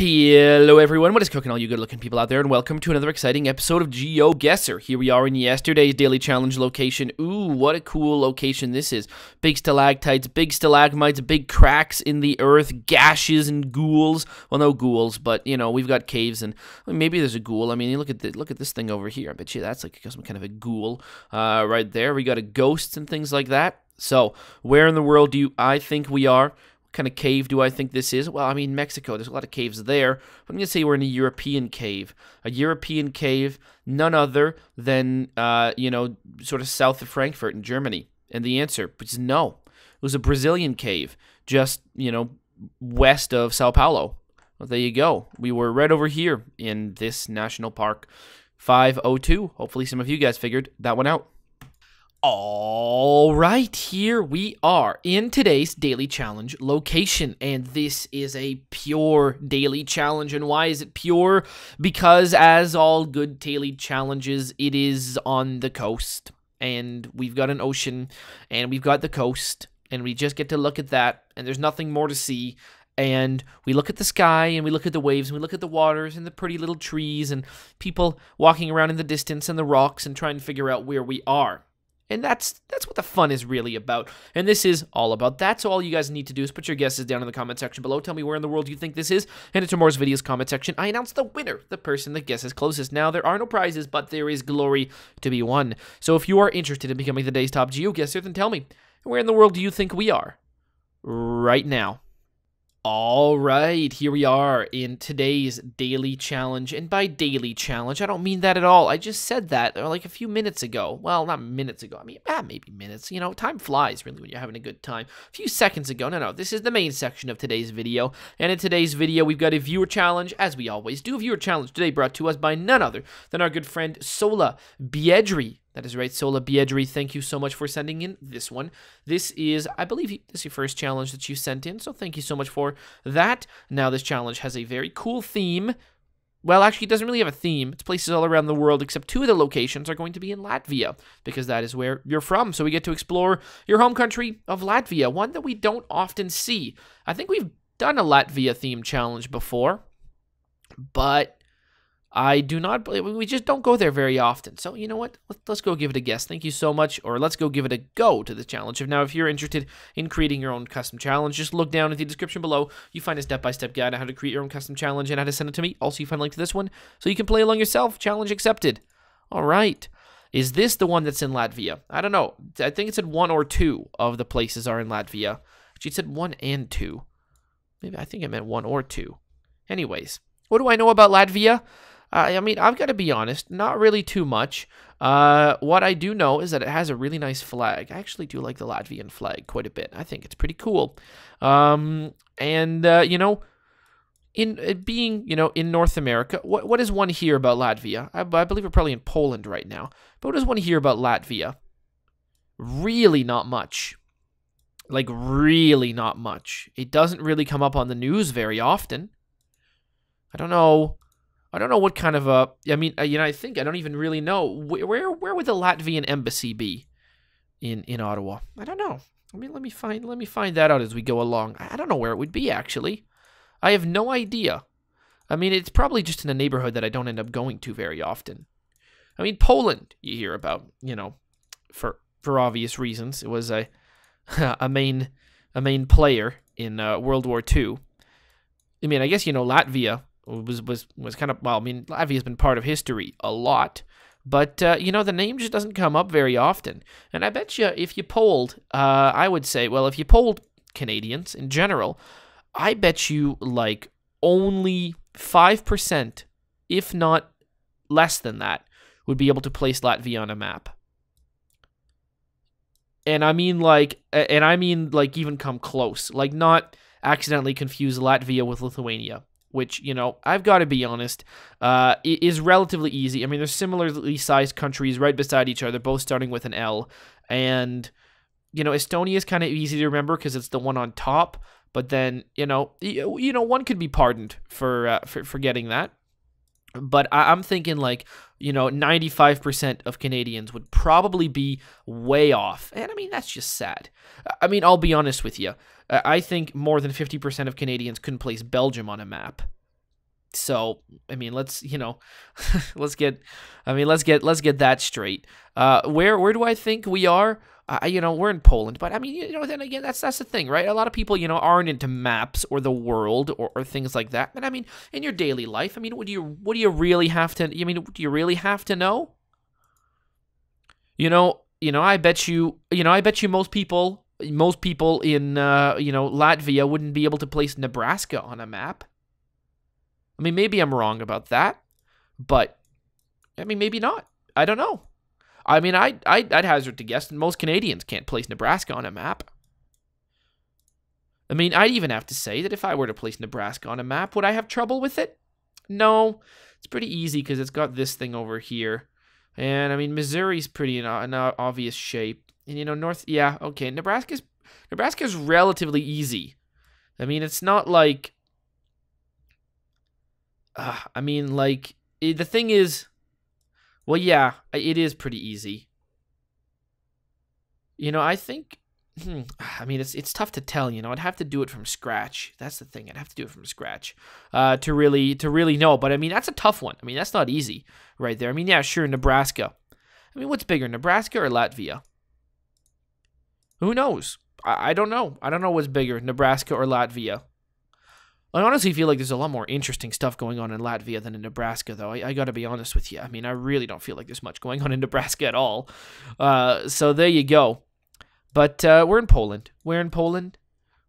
Hello everyone, what is cooking all you good looking people out there, and welcome to another exciting episode of GeoGuessr. Here we are in yesterday's daily challenge location. Ooh, what a cool location this is. Big stalactites, big stalagmites, big cracks in the earth, gashes and ghouls. Well, no ghouls, but you know, we've got caves and maybe there's a ghoul. I mean, look at this thing over here. I bet you that's like some kind of a ghoul right there. We got a ghosts and things like that. So, where in the world do I think we are? Kind of cave do I think this is? Well, I mean, Mexico, there's a lot of caves there. I'm going to say we're in a European cave. A European cave, none other than, sort of south of Frankfurt in Germany. And the answer is no. It was a Brazilian cave, just, west of Sao Paulo. Well, there you go. We were right over here in this national park. 502. Hopefully some of you guys figured that one out. All right, here we are in today's daily challenge location, and this is a pure daily challenge. And why is it pure? Because as all good daily challenges, it is on the coast, and we've got an ocean, and we've got the coast, and we just get to look at that, and there's nothing more to see. And we look at the sky, and we look at the waves, and we look at the waters, and the pretty little trees, and people walking around in the distance, and the rocks, and trying to figure out where we are. And that's what the fun is really about. And this is all about that. So all you guys need to do is put your guesses down in the comment section below. Tell me where in the world you think this is. And in tomorrow's video's comment section, I announce the winner, the person that guesses closest. Now, there are no prizes, but there is glory to be won. So if you are interested in becoming the day's top GeoGuessr, then tell me, where in the world do you think we are right now? All right, here we are in today's daily challenge. And by daily challenge, I don't mean that at all. I just said that like a few minutes ago. Well, not minutes ago. I mean, maybe minutes. Time flies really when you're having a good time. A few seconds ago. No, this is the main section of today's video. And in today's video, we've got a viewer challenge, as we always do. A viewer challenge today brought to us by none other than our good friend Sola Biedri. That is right, Sola Biedri, thank you so much for sending in this one. This is, I believe, this is your first challenge that you sent in, so thank you so much for that. Now, this challenge has a very cool theme. Well, actually, it doesn't really have a theme. It's places all around the world, except two of the locations are going to be in Latvia, because that is where you're from. So we get to explore your home country of Latvia, one that we don't often see. I think we've done a Latvia-themed challenge before, but I do not, we just don't go there very often. So, you know what? Let's go give it a guess. Thank you so much. Or let's go give it a go to the challenge. Now, if you're interested in creating your own custom challenge, just look down in the description below. You find a step-by-step guide on how to create your own custom challenge and how to send it to me. Also, you find a link to this one so you can play along yourself. Challenge accepted. All right. Is this the one that's in Latvia? I don't know. I think it said 1 or 2 of the places are in Latvia. She said 1 and 2. Maybe I think it meant 1 or 2. Anyways, what do I know about Latvia? I mean, I've got to be honest, not really too much. What I do know is that it has a really nice flag. I actually do like the Latvian flag quite a bit. I think it's pretty cool. In being, in North America, what does one hear about Latvia? I believe we're probably in Poland right now. But what does one hear about Latvia? Really not much. Like, really not much. It doesn't really come up on the news very often. I don't know what kind of a, I think I don't even really know. Where would the Latvian embassy be in Ottawa? I don't know. I mean, let me find that out as we go along. I don't know where it would be, actually. I have no idea. I mean, it's probably just in a neighborhood that I don't end up going to very often. I mean, Poland, you hear about, for obvious reasons. It was a main player in World War II. I mean, I guess, Latvia was kind of, well, I mean, Latvia's been part of history a lot, but, the name just doesn't come up very often. And I bet you if you polled, I would say, well, if you polled Canadians in general, I bet you, like, only 5%, if not less than that, would be able to place Latvia on a map. And I mean, like, even come close. Like, not accidentally confuse Latvia with Lithuania, which, I've got to be honest, is relatively easy. I mean, there's similarly sized countries right beside each other, both starting with an L. And, Estonia is kind of easy to remember because it's the one on top. But then, one could be pardoned for forgetting that. But I'm thinking, like, 95% of Canadians would probably be way off. And, I mean, that's just sad. I mean, I'll be honest with you. I think more than 50% of Canadians couldn't place Belgium on a map. So, I mean, let's, let's get that straight. Where do I think we are? We're in Poland, but I mean, then again, that's the thing, right? A lot of people, aren't into maps or the world or things like that. And I mean, in your daily life, I mean, what do you really have to? Do you really have to know? I bet you most people in Latvia wouldn't be able to place Nebraska on a map. I mean, maybe I'm wrong about that, but I mean, maybe not. I don't know. I mean, I'd hazard to guess that most Canadians can't place Nebraska on a map. I mean, I'd even have to say that if I were to place Nebraska on a map, would I have trouble with it? No, it's pretty easy because it's got this thing over here. And, I mean, Missouri's pretty an obvious shape. And, yeah, okay, Nebraska's relatively easy. I mean, it's not like... the thing is... Well, yeah, it is pretty easy. I think... I mean, it's tough to tell, I'd have to do it from scratch. That's the thing. I'd have to do it from scratch to really know. But, I mean, that's a tough one. I mean, that's not easy right there. I mean, yeah, sure, Nebraska. I mean, what's bigger, Nebraska or Latvia? Who knows? I don't know. I don't know what's bigger, Nebraska or Latvia. I honestly feel like there's a lot more interesting stuff going on in Latvia than in Nebraska, though. I got to be honest with you. I mean, I really don't feel like there's much going on in Nebraska at all. So there you go. But we're in Poland.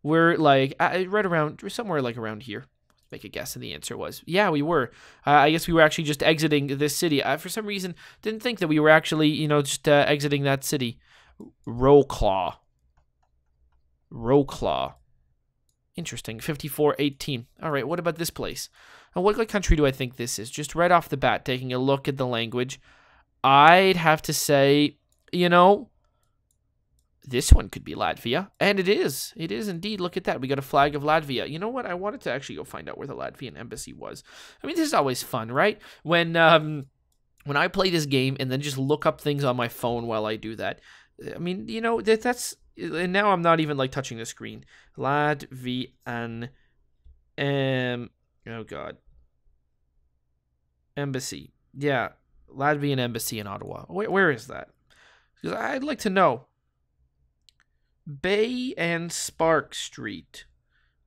We're like right around, somewhere like around here. Make a guess, and the answer was, yeah, we were. I guess we were actually just exiting this city. For some reason, didn't think that we were actually, just exiting that city. Wrocław. Interesting. 5418. All right, what about this place? Now, what country do I think this is? Just right off the bat, taking a look at the language, I'd have to say, this one could be Latvia. And it is. It is indeed. Look at that. We got a flag of Latvia. You know what? I wanted to actually go find out where the Latvian embassy was. I mean, this is always fun, right? When I play this game and then just look up things on my phone while I do that. I mean, that's... And now I'm not even, touching the screen. Latvian... oh, God. Embassy. Yeah. Latvian embassy in Ottawa. Where is that? Because I'd like to know. Bay and Spark Street.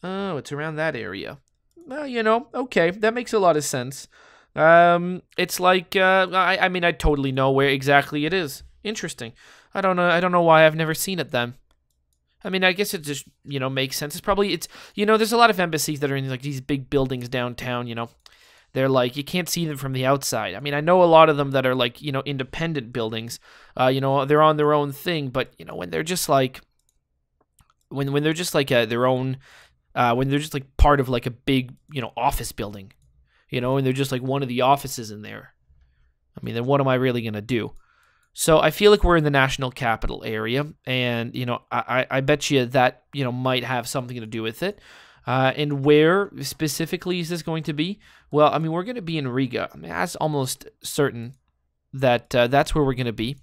Oh, it's around that area. Well, okay. That makes a lot of sense. It's like... I mean, I totally know where exactly it is. Interesting. I don't know why I've never seen it then. I mean, I guess it just, makes sense. There's a lot of embassies that are in, these big buildings downtown, They're you can't see them from the outside. I mean, I know a lot of them that are independent buildings. They're on their own thing, but, when they're just when they're just their own, when they're just part of a big, office building, and they're just one of the offices in there. I mean, then what am I really going to do? So I feel like we're in the national capital area, and, I bet you that, might have something to do with it. And where specifically is this going to be? Well, I mean, we're going to be in Riga. I mean, that's almost certain that that's where we're going to be.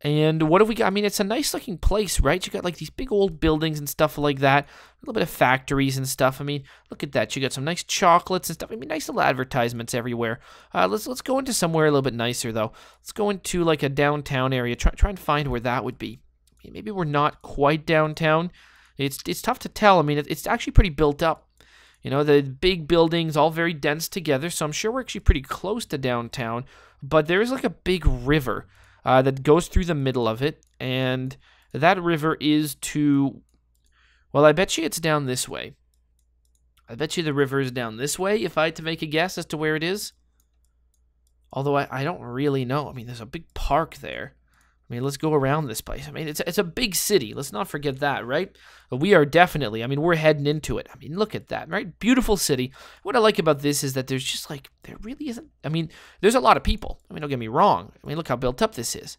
And what have we got? I mean, it's a nice-looking place, right? You got, these big old buildings and stuff like that. A little bit of factories and stuff. I mean, look at that. You got some nice chocolates and stuff. I mean, nice little advertisements everywhere. Let's go into somewhere a little bit nicer, though. Let's go into, a downtown area. Try and find where that would be. I mean, maybe we're not quite downtown. It's tough to tell. I mean, it's actually pretty built up. The big buildings, all very dense together, so I'm sure we're actually pretty close to downtown. But there is, a big river that goes through the middle of it, and that river is to... Well, I bet you it's down this way. I bet you the river is down this way, if I had to make a guess as to where it is. Although I don't really know. I mean, there's a big park there. I mean, let's go around this place. I mean, it's a big city. Let's not forget that, right? But we are definitely, I mean, we're heading into it. I mean, look at that, right? Beautiful city. What I like about this is that there's just there really isn't, I mean, there's a lot of people. I mean, don't get me wrong. I mean, look how built up this is.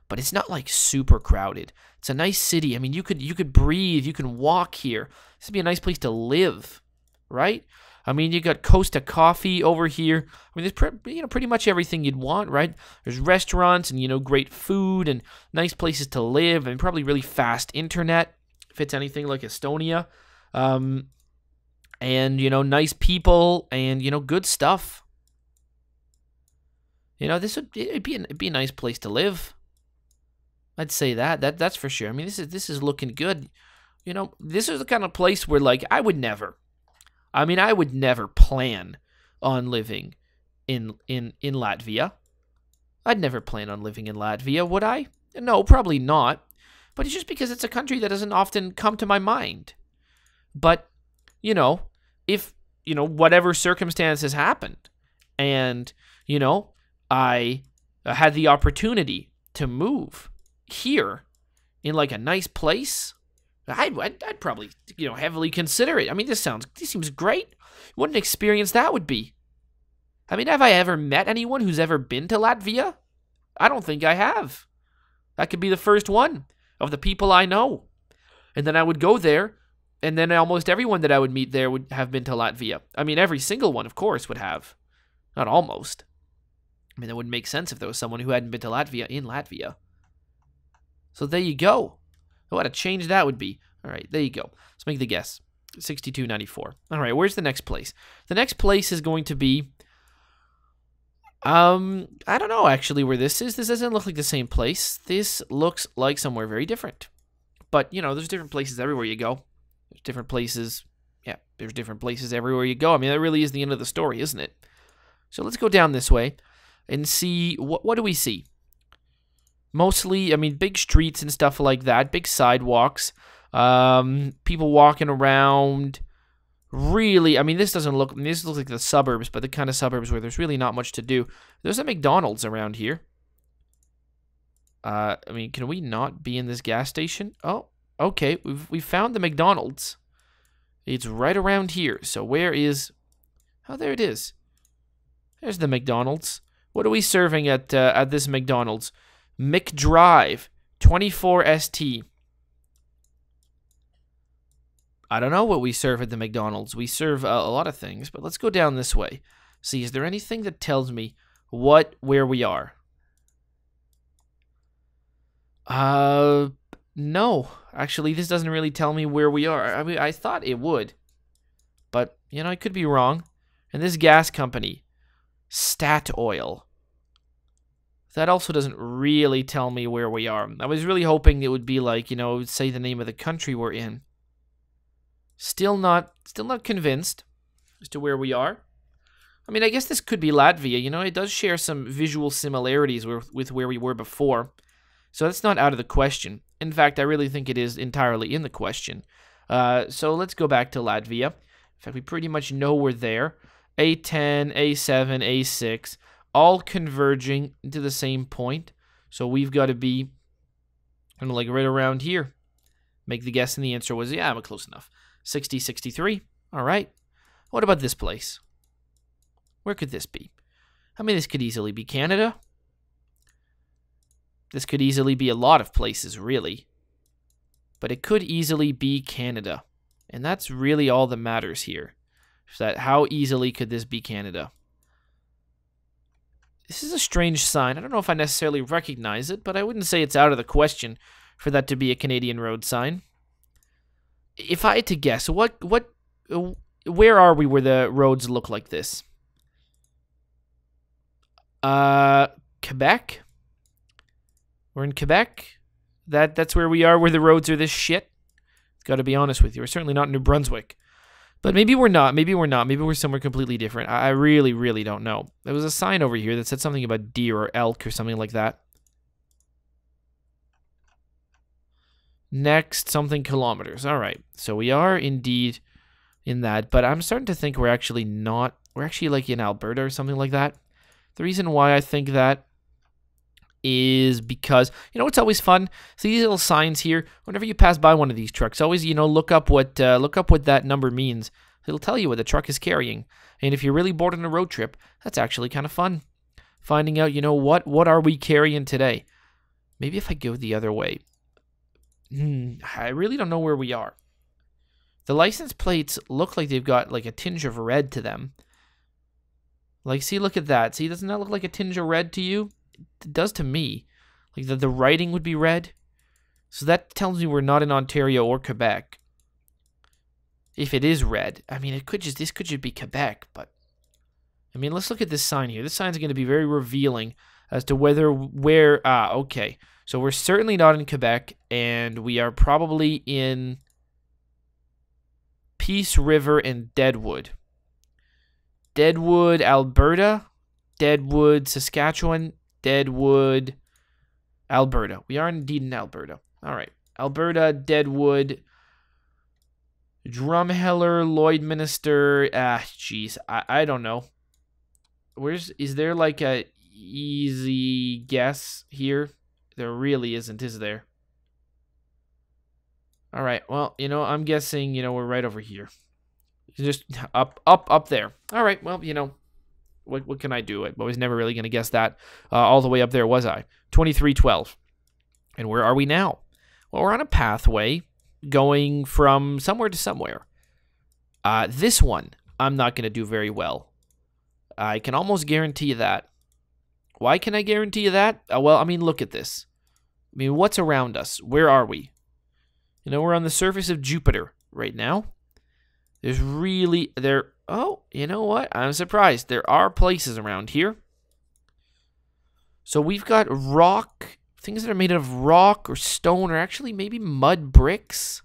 But it's not super crowded. It's a nice city. I mean, you could breathe. You can walk here. This would be a nice place to live, right? I mean, you got Costa Coffee over here. I mean, there's pretty much everything you'd want, right? There's restaurants and, great food and nice places to live and probably really fast internet, if it's anything like Estonia. and, nice people, and, good stuff. It'd be a nice place to live. I'd say that's for sure. I mean, this is looking good. This is the kind of place where, like, I would never plan on living in Latvia. I'd never plan on living in Latvia, would I? No, probably not. But it's just because it's a country that doesn't often come to my mind. But, if, whatever circumstances happened, and, I had the opportunity to move here in, like, a nice place, I'd probably, heavily consider it. I mean, this seems great. What an experience that would be. I mean, have I ever met anyone who's ever been to Latvia? I don't think I have. That could be the first one of the people I know. And then I would go there, and then almost everyone that I would meet there would have been to Latvia. I mean, every single one, of course, would have. Not almost. I mean, that wouldn't make sense if there was someone who hadn't been to Latvia in Latvia. So there you go. What a change that would be. All right, there you go. Let's make the guess. 6294. All right, where's the next place? The next place is going to be... I don't know, actually, where this is. This doesn't look like the same place. This looks like somewhere very different. But, there's different places everywhere you go. There's different places. Yeah, there's different places everywhere you go. I mean, that really is the end of the story, isn't it? So let's go down this way and see, what do we see? Mostly, I mean, big streets and stuff like that, big sidewalks, people walking around. Really, I mean, this looks like the suburbs, but the kind of suburbs where there's really not much to do. There's a McDonald's around here. I mean, can we not be in this gas station? Oh, okay, we found the McDonald's. It's right around here. So where is... Oh, there it is. There's the McDonald's. What are we serving at this McDonald's? McDrive 24ST. I don't know what we serve at the McDonald's. We serve a lot of things, but let's go down this way. See, is there anything that tells me where we are? No. Actually, this doesn't really tell me where we are. I mean, I thought it would. But, I could be wrong. And this gas company, Statoil, that also doesn't really tell me where we are. I was really hoping it would be like, say the name of the country we're in. Still not convinced as to where we are. I mean, I guess this could be Latvia. It does share some visual similarities with where we were before. So that's not out of the question. In fact, I really think it is entirely in the question. So let's go back to Latvia. In fact, we pretty much know we're there. A10, A7, A6, all converging to the same point. So we've got to be kind of like right around here. Make the guess, and the answer was, yeah, I'm close enough. 60, 63. All right. What about this place? Where could this be? I mean, this could easily be Canada. This could easily be a lot of places, really. But it could easily be Canada. And that's really all that matters here. Is that how easily could this be Canada? This is a strange sign. I don't know if I necessarily recognize it, but I wouldn't say it's out of the question for that to be a Canadian road sign. If I had to guess, where are we where the roads look like this? Quebec? We're in Quebec? That's where we are, where the roads are this shit? Gotta be honest with you. We're certainly not in New Brunswick. But maybe we're not. Maybe we're not. Maybe we're somewhere completely different. I really, really don't know. There was a sign over here that said something about deer or elk or something like that. Next, something kilometers. All right. So we are indeed in that. But I'm starting to think we're actually not. We're actually like in Alberta or something like that. The reason why I think that is because, it's always fun. See these little signs here. Whenever you pass by one of these trucks, always, look up what that number means. It'll tell you what the truck is carrying. And if you're really bored on a road trip, that's actually kind of fun. Finding out, what are we carrying today? Maybe if I go the other way. I really don't know where we are. The license plates look like they've got like a tinge of red to them. Like, see, look at that. See, doesn't that look like a tinge of red to you? It does to me. Like the writing would be red. So that tells me we're not in Ontario or Quebec. if it is red. I mean, this could just be Quebec, but I mean, let's look at this sign here. This sign's going to be very revealing as to okay. So we're certainly not in Quebec, and we are probably in Peace River and Deadwood. Deadwood, Alberta. Deadwood, Saskatchewan. Deadwood, Alberta. We are indeed in Alberta. All right. Alberta, Deadwood, Drumheller, Lloydminster. Jeez. I don't know. Is there like a easy guess here? There really isn't, is there? All right. Well, I'm guessing, we're right over here. Just up there. All right. Well, what can I do? I was never really going to guess that all the way up there, was I? 2312. And where are we now? Well, we're on a pathway going from somewhere to somewhere. This one, I'm not going to do very well. I can almost guarantee you that. Why can I guarantee you that? Well, I mean, look at this. I mean, what's around us? Where are we? We're on the surface of Jupiter right now. Oh, you know what? I'm surprised. There are places around here. So we've got rock, things that are made of rock or stone or actually maybe mud bricks.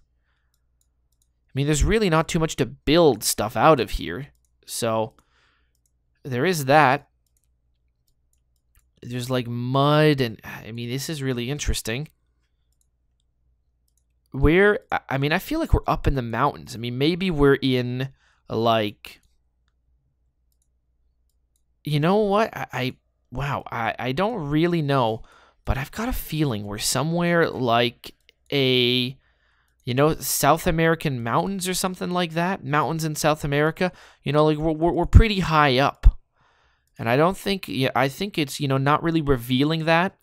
I mean, there's really not too much to build stuff out of here. So there is that. There's like mud and, I mean, this is really interesting. I feel like we're up in the mountains. I mean, maybe we're in like, you know what? I don't really know, but I've got a feeling we're somewhere like South American mountains or something like that. Mountains in South America. Like we're pretty high up. And I don't think, I think it's, not really revealing that.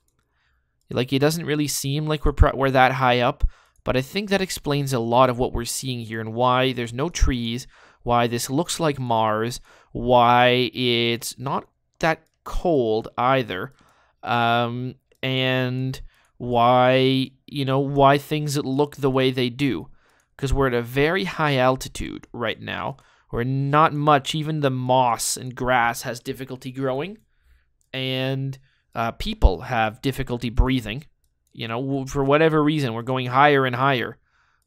Like, it doesn't really seem like we're that high up. But I think that explains a lot of what we're seeing here and why there's no trees, why this looks like Mars, why it's not that cold either, and why things look the way they do. Because we're at a very high altitude right now, where not much, even the moss and grass has difficulty growing, and people have difficulty breathing. For whatever reason, we're going higher and higher.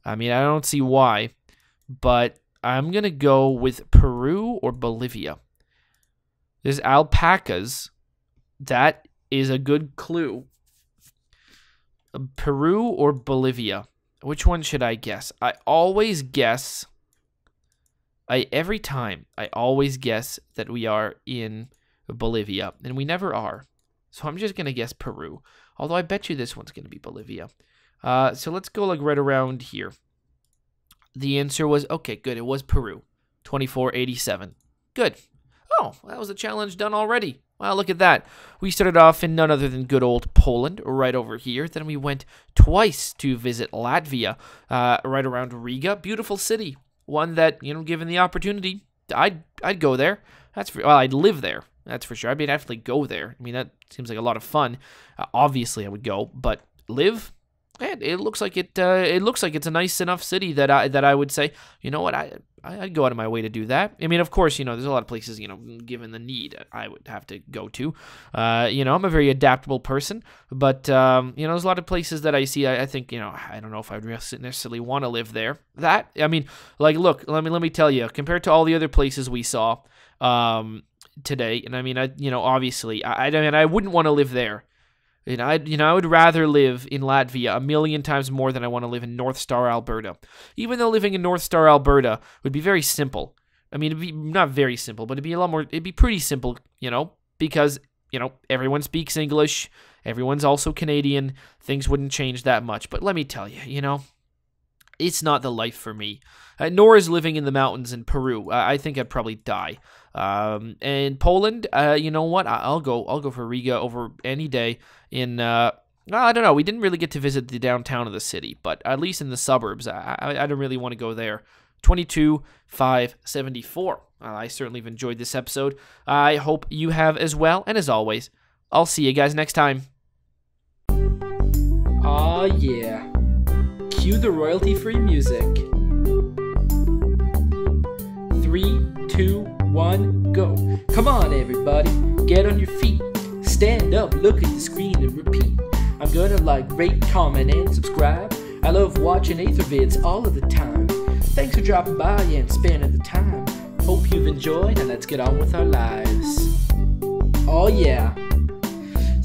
I mean, I don't see why, but I'm going to go with Peru or Bolivia. There's alpacas. That is a good clue. Peru or Bolivia? Which one should I guess? Every time, I always guess that we are in Bolivia, and we never are. So I'm just going to guess Peru. Although I bet you this one's going to be Bolivia. So let's go like right around here. The answer was, okay, good. It was Peru. 2487. Good. Oh, that was a challenge done already. Wow, look at that. We started off in none other than good old Poland, right over here. Then we went twice to visit Latvia, right around Riga. Beautiful city. One that, given the opportunity, I'd go there. I'd live there. That's for sure. I'd definitely go there. I mean, that seems like a lot of fun. Obviously, I would go, but live? It looks like it. It looks like it's a nice enough city that I would say, you know what, I'd go out of my way to do that. I mean, of course, there's a lot of places, given the need, I would have to go to. I'm a very adaptable person, but there's a lot of places that I see. I think, I don't know if I would necessarily want to live there. Look, let me tell you, compared to all the other places we saw, today, and I mean, obviously, I wouldn't want to live there. I would rather live in Latvia 1,000,000 times more than I want to live in North Star, Alberta. Even though living in North Star, Alberta would be very simple. I mean, it'd be not very simple, but it'd be a lot more. It'd be pretty simple, because everyone speaks English. Everyone's also Canadian. Things wouldn't change that much. But let me tell you, it's not the life for me. Nor is living in the mountains in Peru. I think I'd probably die. And Poland, you know what? I'll go for Riga over any day. I don't know. We didn't really get to visit the downtown of the city, but at least in the suburbs, I don't really want to go there. 22,574. I certainly have enjoyed this episode. I hope you have as well. And as always, I'll see you guys next time. Aw, yeah. Cue the royalty-free music. 3, 2, 1, go. Come on everybody, get on your feet. Stand up, look at the screen and repeat. I'm gonna like, rate, comment, and subscribe. I love watching Ather vids all of the time. Thanks for dropping by and spending the time. Hope you've enjoyed, and let's get on with our lives. Oh yeah.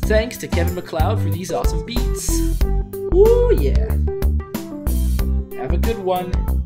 Thanks to Kevin MacLeod for these awesome beats. Woo yeah. Have a good one.